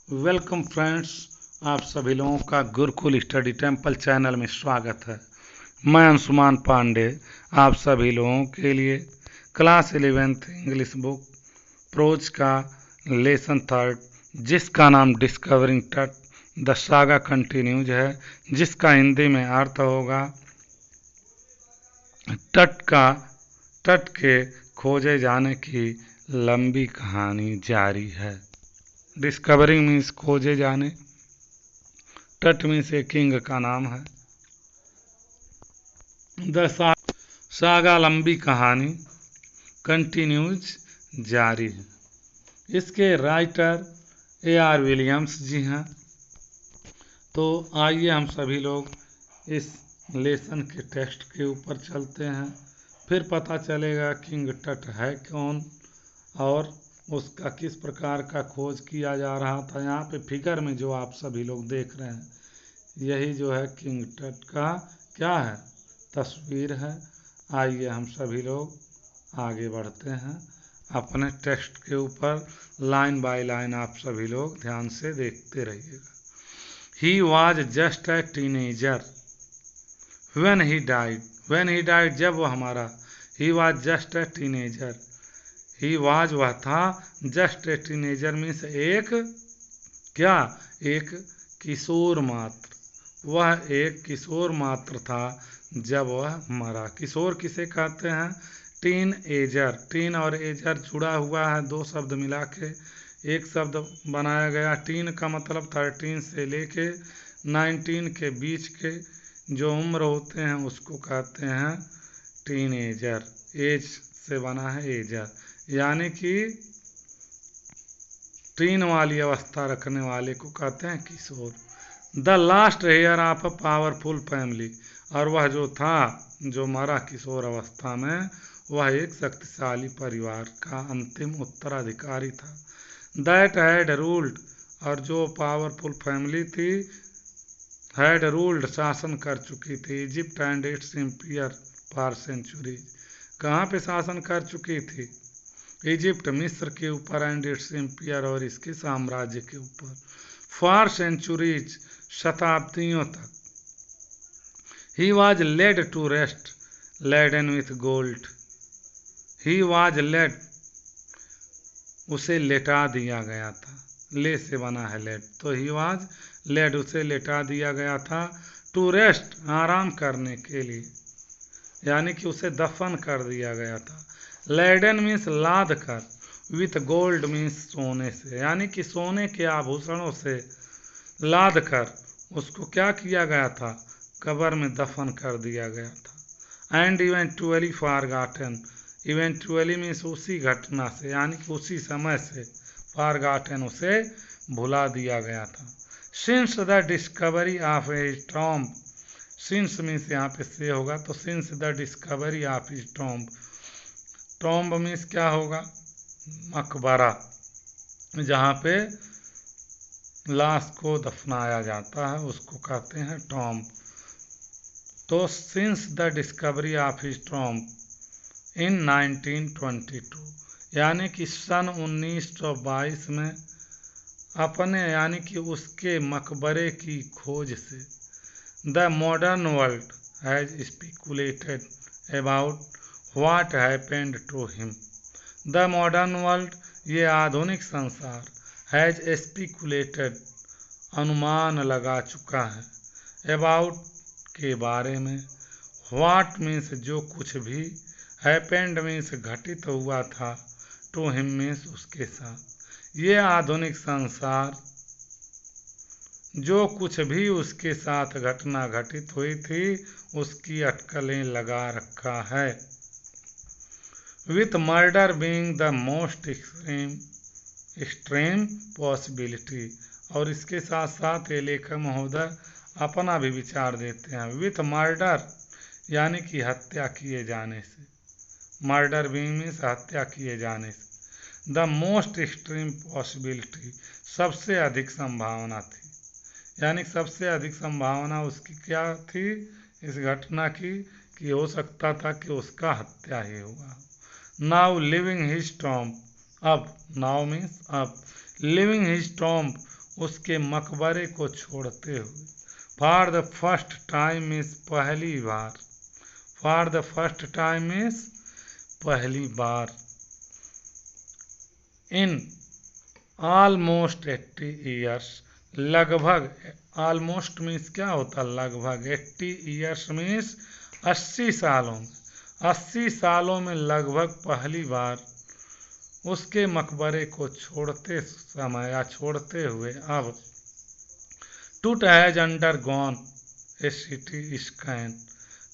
Welcome friends, आप सभी लोगों का गुरुकुल स्टडी टेम्पल चैनल में स्वागत है। मैं अंशुमान पांडे आप सभी लोगों के लिए class 11th English book prose का लेसन थर्ड, जिसका नाम डिस्कवरिंग टट द सागा कंटिन्यूज है, जिसका हिंदी में अर्थ होगा तट के खोजे जाने की लंबी कहानी जारी है। डिस्कवरिंग मीन्स खोजे जाने, टट मीन्स ए किंग का नाम है। द सागा लंबी कहानी, कंटिन्यूज जारी है। इसके राइटर A.R. विलियम्स जी हैं। तो आइए हम सभी लोग इस लेसन के टेक्स्ट के ऊपर चलते हैं, फिर पता चलेगा किंग टट है कौन और उसका किस प्रकार का खोज किया जा रहा था। यहाँ पे फिगर में जो आप सभी लोग देख रहे हैं, यही जो है किंग टट का क्या है, तस्वीर है। आइए हम सभी लोग आगे बढ़ते हैं अपने टेक्स्ट के ऊपर, लाइन बाय लाइन आप सभी लोग ध्यान से देखते रहिएगा। He was just a teenager when he died. When he died, जब वो हमारा, he was just a teenager. He was वह था, just a teenager means एक क्या, एक किशोर मात्र। वह एक किशोर मात्र था जब वह मरा। किशोर किसे कहते हैं? Teenager. टीन और एजर जुड़ा हुआ है, दो शब्द मिला के एक शब्द बनाया गया। टीन का मतलब 13 से लेके 19 के बीच के जो उम्र होते हैं उसको कहते हैं टीन एजर। एज से बना है एजर, यानी कि टीन वाली अवस्था रखने वाले को कहते हैं किशोर। The last heir of a powerful family, और वह जो था, जो मरा किशोर अवस्था में, वह एक शक्तिशाली परिवार का अंतिम उत्तराधिकारी था। दैट हैड रूल्ड, और जो पावरफुल फैमिली थी, हैड रूल्ड शासन कर चुकी थी, Egypt and its empire for century. कहाँ पे शासन कर चुकी थी? इजिप्ट, मिस्र के ऊपर, एंड इट्स एम्पायर, और इसके साम्राज्य के ऊपर, फॉर सेंचुरीज, शताब्दियों तक। He was laid to rest laden with gold. He was laid, उसे लेटा दिया गया था, ले से बना है लेड, तो ही वॉज लेड, उसे लेटा दिया गया था, टू रेस्ट, आराम करने के लिए, यानी कि उसे दफन कर दिया गया था। लेडन मीन्स लाद कर, विथ गोल्ड मीन्स सोने से, यानी कि सोने के आभूषणों से लाद कर उसको क्या किया गया था? कब्र में दफन कर दिया गया था। And eventually forgotten, eventually means उसी घटना से, यानी कि उसी समय से, फॉरगॉटन उसे भुला दिया गया था। Since the discovery of A tomb, since means यहाँ पे से होगा, तो since the discovery of his tomb, tomb means क्या होगा? मकबरा, जहाँ पे लाश को दफनाया जाता है उसको कहते हैं टॉम्ब। तो since the discovery of his tomb in 1922, यानी कि सन 1922 में अपने, यानी कि उसके मकबरे की खोज से, the modern world has speculated about what happened to him. The modern world, ये आधुनिक संसार, हैज स्पेकुलेटेड, अनुमान लगा चुका है, अबाउट के बारे में, व्हाट मीन्स जो कुछ भी, हैपेंड मीन्स घटित हुआ था, टू हिम मीन्स उसके साथ। ये आधुनिक संसार जो कुछ भी उसके साथ घटना घटित हुई थी उसकी अटकलें लगा रखा है। With murder being the most extreme possibility, और इसके साथ साथ ये लेखक महोदय अपना भी विचार देते हैं। विथ मर्डर यानी कि हत्या किए जाने से, मर्डर बीइंग मीन्स हत्या किए जाने से, द मोस्ट एक्सट्रीम पॉसिबिलिटी, सबसे अधिक संभावना थी, यानी सबसे अधिक संभावना उसकी क्या थी इस घटना की, कि हो सकता था कि उसका हत्या ही हुआ। नाउ लिविंग हिज टॉम्ब, अब, नाउ मीन्स अब, लिविंग हिज टॉम्ब, उसके मकबरे को छोड़ते हुए। For the first time means पहली बार। For the first time means पहली बार। इन ऑलमोस्ट 80 ईयर्स, लगभग, ऑलमोस्ट मीन्स क्या होता है लगभग, 80 ईयर्स मीन्स 80 सालों में, 80 सालों में लगभग पहली बार उसके मकबरे को छोड़ते समय या छोड़ते हुए अब टूट has undergone A CT scan.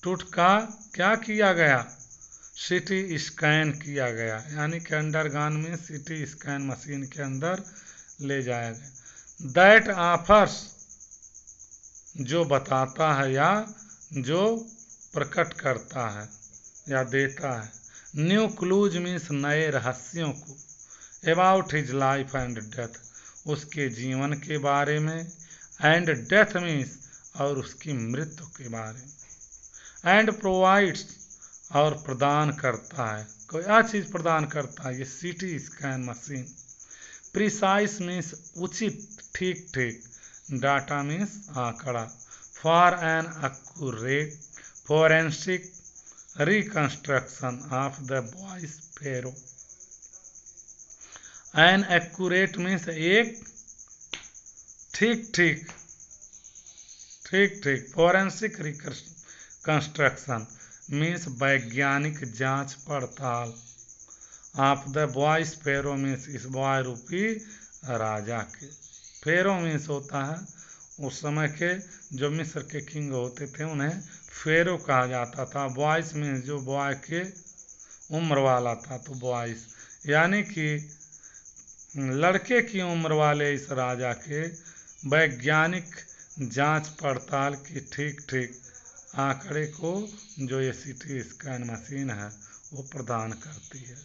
टूट का क्या किया गया, सिटी स्कैन किया गया, यानी कि अंडरगॉन में सिटी स्कैन मशीन के अंदर ले जाया गया। दैट ऑफर्स, जो बताता है या जो प्रकट करता है या देता है। न्यू क्लूज मीन्स नए रहस्यों को। About his life and death, उसके जीवन के बारे में। एंड डेथ मीन्स और उसकी मृत्यु के बारे में। एंड प्रोवाइड्स, और प्रदान करता है, क्या चीज़ प्रदान करता है, ये CT scan machine. Precise means उचित, ठीक ठीक। डाटा मीन्स आंकड़ा। For an accurate forensic reconstruction of the boy's pharaoh. An accurate means एक, ठीक ठीक, ठीक ठीक। फोरेंसिक रिकंस्ट्रक्शन मीन्स वैज्ञानिक जांच पड़ताल। Of the boy's pharaoh means इस बॉय रूपी राजा के। फेरो मीन्स होता है उस समय के जो मिस्र के किंग होते थे उन्हें फेरो कहा जाता था। बॉयज मीन्स जो बॉय के उम्र वाला था, तो बॉयज यानी कि लड़के की उम्र वाले इस राजा के वैज्ञानिक जांच पड़ताल की ठीक ठीक आंकड़े को जो ये सिटी स्कैन मशीन है वो प्रदान करती है।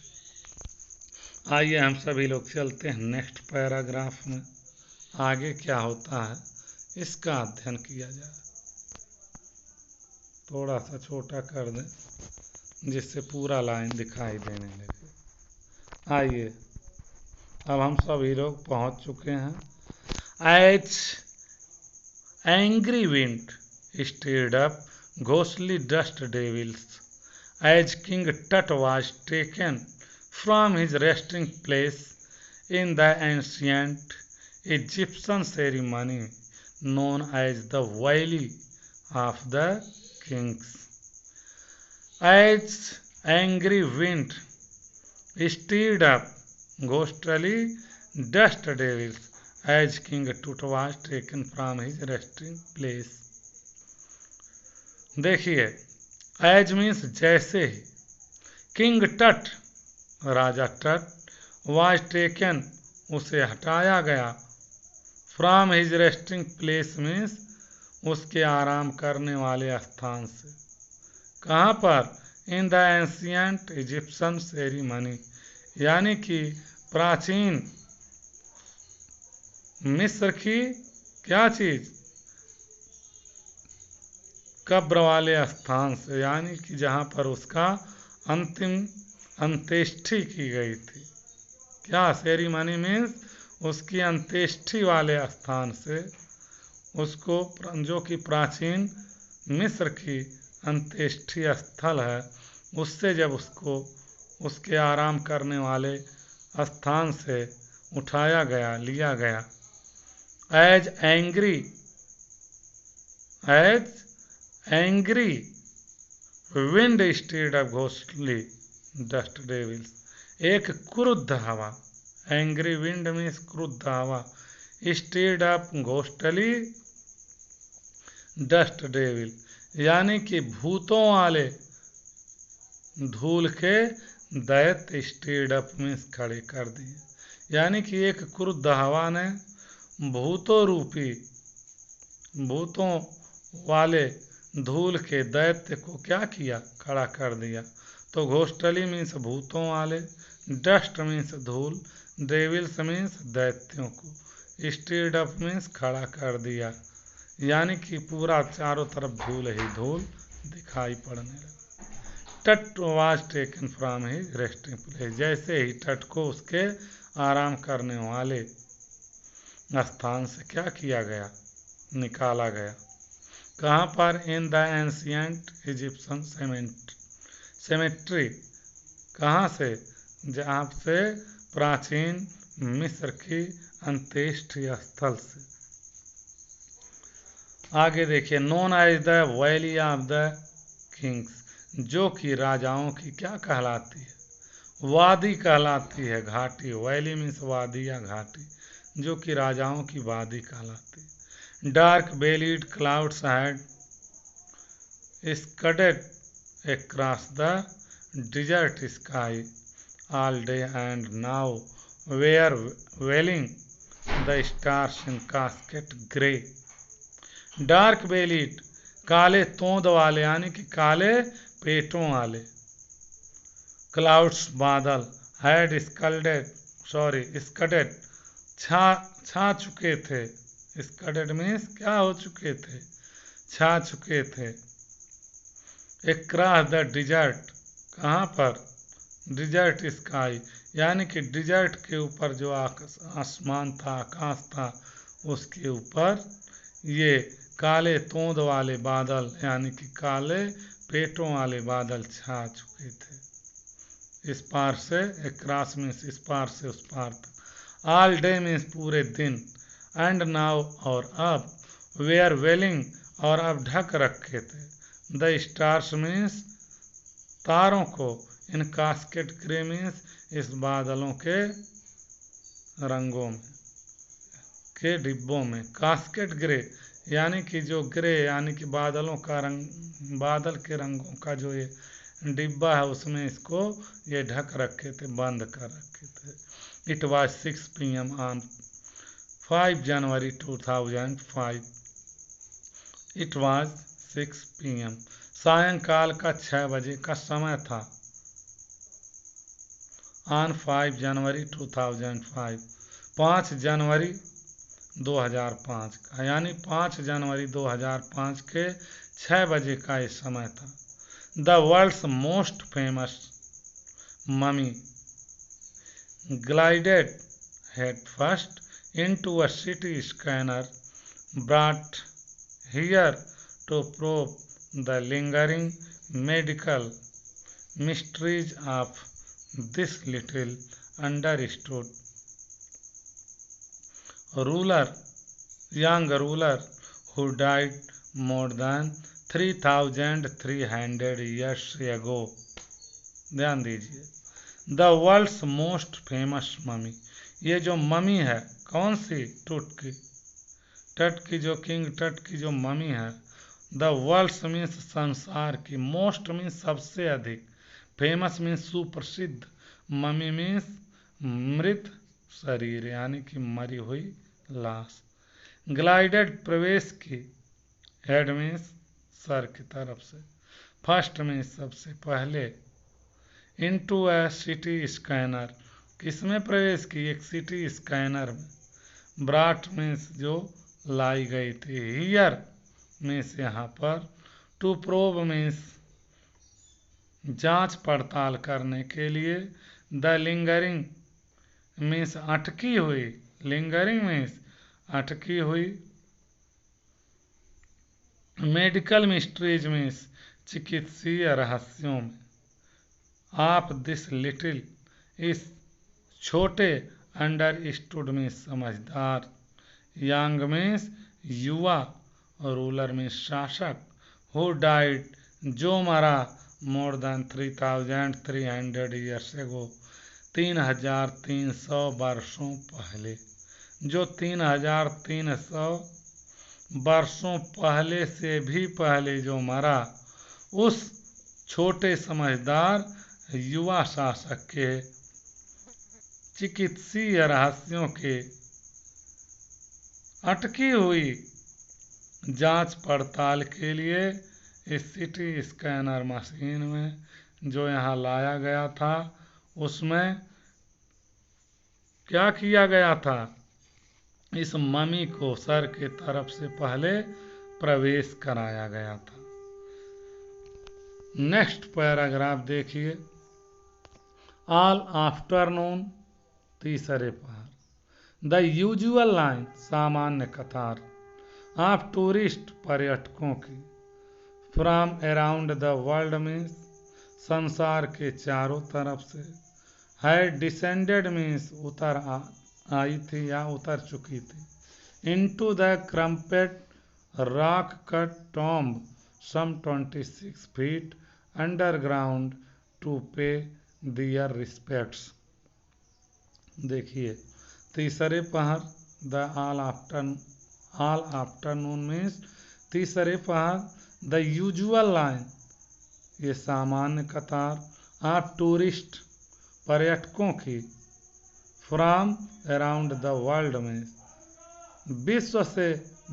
आइए हम सभी लोग चलते हैं नेक्स्ट पैराग्राफ में, आगे क्या होता है इसका अध्ययन किया जाए। थोड़ा सा छोटा कर दें जिससे पूरा लाइन दिखाई देने लगे। आइए अब हम सभी लोग पहुंच चुके हैं। As angry wind stirred up ghostly dust devils as king Tut was taken from his resting place in the ancient Egyptian ceremony known as the Valley of the Kings. As angry wind stirred up ghostly dust devils as King Tut was taken from his resting place. देखिए, as means जैसे ही, king टट राजा टट, was taken उसे हटाया गया, from his resting place means उसके आराम करने वाले स्थान से। कहाँ पर, in the ancient Egyptian ceremony, यानी कि प्राचीन मिस्र की क्या चीज, कब्र वाले स्थान से, यानी कि जहाँ पर उसका अंतिम अंत्येष्टि की गई थी। क्या सेरेमनी मीन्स उसकी अंत्येष्टि वाले स्थान से उसको, जो कि प्राचीन मिस्र की अंत्येष्टि स्थल है, उससे जब उसको उसके आराम करने वाले स्थान से उठाया गया, लिया गया। As angry, as angry wind steed of ghostly dust devils, एक क्रुद्ध हवा, एंग्री विंड में क्रुद्ध हवा, steed of ghostly dust devil, यानी कि भूतों वाले धूल के दैत्य स्टीड अप में खड़े कर दिए, यानी कि एक क्रुद्ध हवा ने भूतों रूपी, भूतों वाले धूल के दैत्य को क्या किया, खड़ा कर दिया। तो घोस्टली मीन्स भूतों वाले, डस्ट मीन्स धूल, डेविल्स मीन्स दैत्यों को, स्टीड अप मीन्स खड़ा कर दिया, यानी कि पूरा चारों तरफ धूल ही धूल दिखाई पड़ने लगा। टट was taken from his resting place, जैसे ही टट को उसके आराम करने वाले स्थान से क्या किया गया, निकाला गया। कहाँ पर? In the ancient Egyptian cemetery. कहाँ से? जहाँ से प्राचीन मिस्र की अंत्येष्टि स्थल से। आगे देखिए, known as the valley of the kings, जो कि राजाओं की क्या कहलाती है? वादी कहलाती है, घाटी। वैली मीन्स वादी या घाटी, जो कि राजाओं की वादी कहलाती है। Dark bellied clouds had scudded across the desert sky all day and now were veiling the stars in cascade grey. Dark bellied, काले तोंद वाले, यानी कि काले पेटों वाले। क्लाउड्स, बादल। हैड स्कडेड, छा चुके थे। स्कडेड मीन्स क्या हो चुके थे? छा चुके थे। एक्रॉस द डिजर्ट, कहाँ पर? डिजर्ट स्काई, यानी कि डिजर्ट के ऊपर जो आसमान था, आकाश था, उसके ऊपर ये काले तोंद वाले बादल, यानी कि काले पेटों वाले बादल छा चुके थे। इस पार से, एक्रॉस मीन्स इस पार से उस पार तक। ऑल डे मीन्स पूरे दिन। एंड नाउ, और अब। वेयर वेलिंग, और अब ढक रखे थे। द स्टार्स मीन्स तारों को। इन कास्केट ग्रे मीन्स इस बादलों के रंगों में, के डिब्बों में। कास्केट ग्रे यानी कि जो ग्रे, यानी कि बादलों का रंग, बादल के रंगों का जो ये डिब्बा है, उसमें इसको ये ढक रखे थे, बंद कर रखे थे। It was 6 PM on 5 January 2005। It was 6 PM, सायंकाल का 6 बजे का समय था। ऑन 5 जनवरी 2005, 5 जनवरी 2005 का, यानी 5 जनवरी 2005 के 6 बजे का ये समय था। The world's most famous mummy glided head first into a CT scanner brought here to probe the lingering medical mysteries of this little understood ruler, young ruler who died more than 3,300 years ago. ध्यान दीजिए, the world's most famous mummy, ये जो mummy है, कौन सी? टुट की, टट की, जो किंग टट की जो ममी है। द वर्ल्ड्स मीन्स संसार की, मोस्ट मीन्स सबसे अधिक, फेमस मीन्स सुप्रसिद्ध, ममी मीन्स मृत शरीर, यानी कि मरी हुई लाश। ग्लाइडेड प्रवेश की, हेड मीन्स सर की तरफ से, फर्स्ट मीन्स सबसे पहले। इनटू ए सिटी स्कैनर, किसमें प्रवेश की? एक सिटी स्कैनर में। ब्राट मीन्स जो लाई गई थी। हियर मीन्स यहाँ पर। टू प्रोब मीन्स जांच पड़ताल करने के लिए। द लिंगरिंग मीन्स अटकी हुई, लिंगरिंग मीन्स अटकी हुई। मेडिकल मिस्ट्रीज मीन्स चिकित्सीय रहस्यों में। आप दिस लिटिल, इस छोटे, अंडर स्टूड मीन्स समझदार, यंग मीन्स युवा, रूलर मीन्स शासक, हु डाइड जो मरा, मोर देन 3,300 ईयर्स एगो 3,300 वर्षों पहले, जो 3,300 वर्षों पहले से भी पहले जो मरा, उस छोटे समझदार युवा शासक के चिकित्सीय रहस्यों के अटकी हुई जांच पड़ताल के लिए इस सिटी स्कैनर मशीन में जो यहाँ लाया गया था, उसमें क्या किया गया था? इस ममी को सर के तरफ से पहले प्रवेश कराया गया था। नेक्स्ट पैराग्राफ देखिए। ऑल आफ्टरनून, तीसरे पहर, द यूजुअल लाइन सामान्य कतार ऑफ टूरिस्ट पर्यटकों की from around the world means संसार के चारों तरफ से है डिसेंडेड मीन्स उतर आई थी या उतर चुकी थी into the cramped rock cut tomb some 26 feet underground to pay their respects. देखिए तीसरे पहर द ऑल आफ्टरनून मीन्स तीसरे पहर द यूजुअल लाइन ये सामान्य कतार ऑफ टूरिस्ट पर्यटकों की फ्रॉम अराउंड द वर्ल्ड में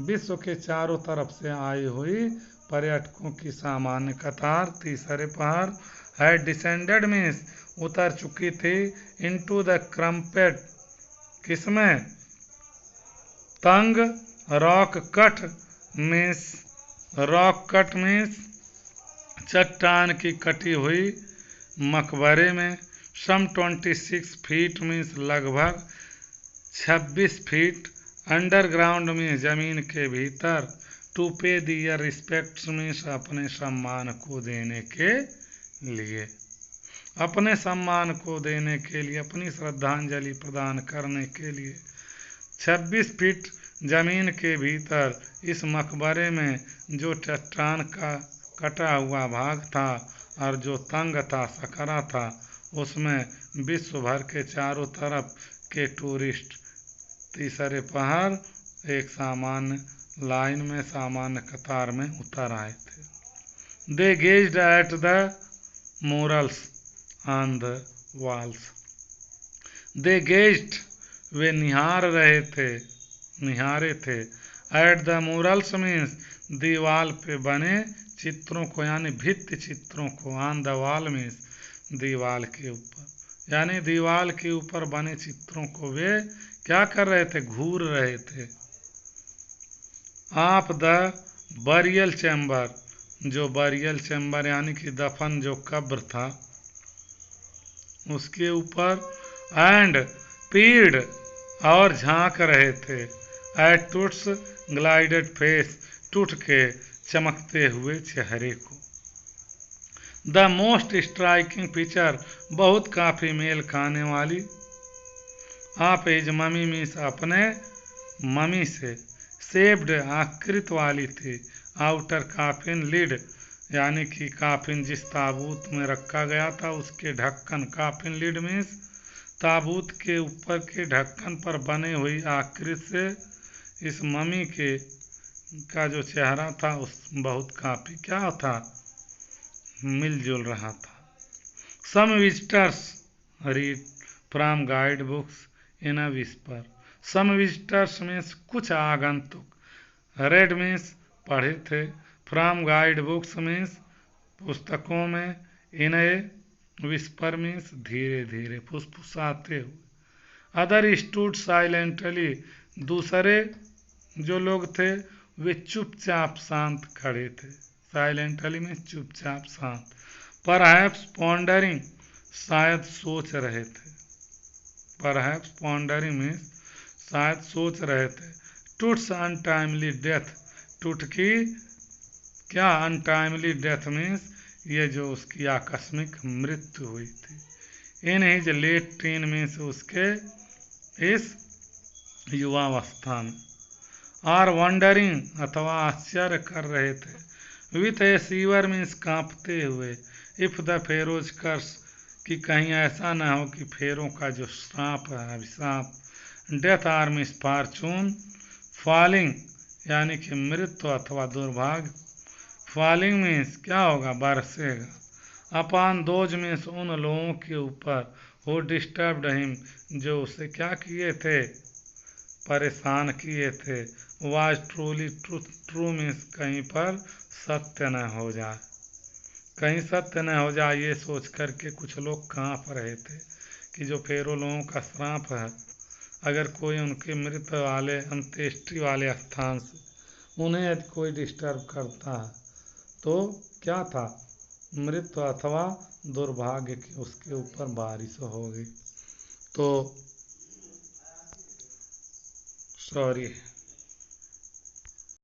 विश्व के चारों तरफ से आई हुई पर्यटकों की सामान्य कतार तीसरे पहर है डिसेंडेड मीन्स उतर चुकी थी इनटू द क्रम्पेड किसमें तंग रॉक कट मीन्स चट्टान की कटी हुई मकबरे में सम 26 फीट मीन्स लगभग 26 फीट अंडरग्राउंड में जमीन के भीतर to pay their respects means अपने सम्मान को देने के लिए अपने सम्मान को देने के लिए अपनी श्रद्धांजलि प्रदान करने के लिए 26 फीट जमीन के भीतर इस मकबरे में जो चट्टान का कटा हुआ भाग था और जो तंग था सकरा था उसमें विश्व भर के चारों तरफ के टूरिस्ट तीसरे पहर एक सामान्य लाइन में सामान्य कतार में उतर आए थे। They gazed at the murals on the walls they gazed वे निहारे थे एट द मोरल्स मीन्स दीवाल पे बने चित्रों को यानी भित्ति चित्रों को ऑन द वॉल मीन्स दीवाल के ऊपर यानी दीवाल के ऊपर बने चित्रों को वे क्या कर रहे थे घूर रहे थे। ऑफ द बरियल चैम्बर जो बरियल चैम्बर यानी कि दफन जो कब्र था उसके ऊपर एंड पीड और झांक रहे थे एट टूट्स ग्लाइडेड फेस टूट के चमकते हुए चेहरे को। द मोस्ट स्ट्राइकिंग पिक्चर बहुत काफी मेल खाने वाली आप इज ममी मीन्स अपने ममी से शेप्ड आकृत वाली थी आउटर काफिन लिड यानी कि काफिन जिस ताबूत में रखा गया था उसके ढक्कन काफिन लिड मीन्स ताबूत के ऊपर के ढक्कन पर बने हुई आकृत से इस ममी के का जो चेहरा था उस बहुत काफी क्या था मिलजुल रहा था। Some visitors read from guide books in a whisper some visitors means कुछ आगंतुक रेड मीन्स पढ़े थे फ्रॉम गाइड बुक्स मीन्स पुस्तकों में इन ए विस्पर मीन्स धीरे धीरे फुसफुसाते हुए अदर स्टूड साइलेंटली दूसरे जो लोग थे वे चुपचाप शांत खड़े थे साइलेंटली में चुपचाप शांत परहैप्स पॉन्डरिंग शायद सोच रहे थे परहैप्स पॉन्डरिंग में शायद सोच रहे थे टूट्स अनटाइमली डेथ टूट की क्या अनटाइमली डेथ मीन्स ये जो उसकी आकस्मिक मृत्यु हुई थी in his late teen means उसके इस युवावस्था में आर वंडरिंग अथवा आश्चर्य कर रहे थे विथ ए सीवर मीन्स कांपते हुए इफ द फेरोज कर्स कि कहीं ऐसा ना हो कि फेरों का जो श्राप है अभिशाप death or misfortune falling यानी कि मृत्यु अथवा दुर्भाग्य फॉलिंग मीन्स क्या होगा बरसेगा अपान दोज मीन्स उन लोगों के ऊपर हो डिस्टर्ब्ड हिम जो उसे क्या किए थे परेशान किए थे वाज ट्रूली ट्रू मीन्स कहीं पर सत्य न हो जाए कहीं सत्य न हो जाए ये सोच करके कुछ लोग कांप रहे थे कि जो फेरो लोगों का श्राप है अगर कोई उनके मृत वाले अंत्येष्टि वाले स्थान से उन्हें यदि कोई डिस्टर्ब करता है तो क्या था मृत्यु अथवा दुर्भाग्य की उसके ऊपर बारिश होगी। तो सॉरी।